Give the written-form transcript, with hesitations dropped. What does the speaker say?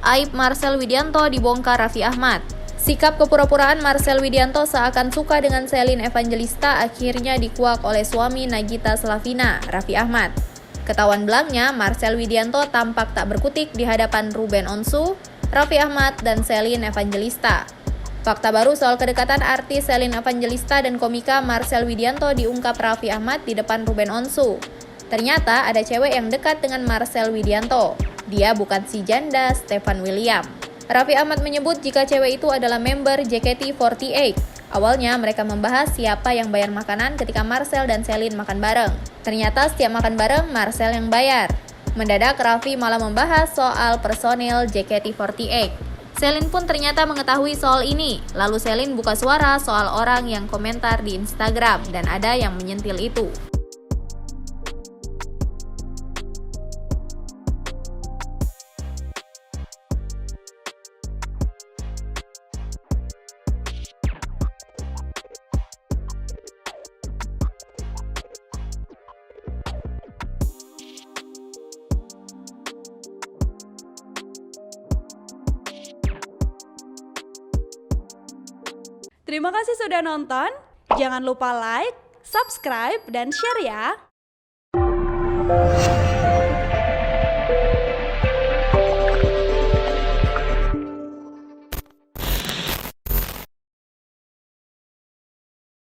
Aib Marcel Widianto dibongkar Raffi Ahmad. Sikap kepura-puraan Marcel Widianto seakan suka dengan Shelin Evangelista akhirnya dikuak oleh suami Nagita Slavina, Raffi Ahmad. Ketahuan belangnya, Marcel Widianto tampak tak berkutik di hadapan Ruben Onsu, Raffi Ahmad, dan Shelin Evangelista. Fakta baru soal kedekatan artis Shelin Evangelista dan komika Marcel Widianto diungkap Raffi Ahmad di depan Ruben Onsu. Ternyata ada cewek yang dekat dengan Marcel Widianto. Dia bukan si janda Stefan William. Raffi Ahmad menyebut jika cewek itu adalah member JKT48. Awalnya mereka membahas siapa yang bayar makanan ketika Marcel dan Shelin makan bareng. Ternyata setiap makan bareng Marcel yang bayar. Mendadak Raffi malah membahas soal personil JKT48. Shelin pun ternyata mengetahui soal ini. Lalu Shelin buka suara soal orang yang komentar di Instagram dan ada yang menyentil itu. Terima kasih sudah nonton. Jangan lupa like, subscribe, dan share ya.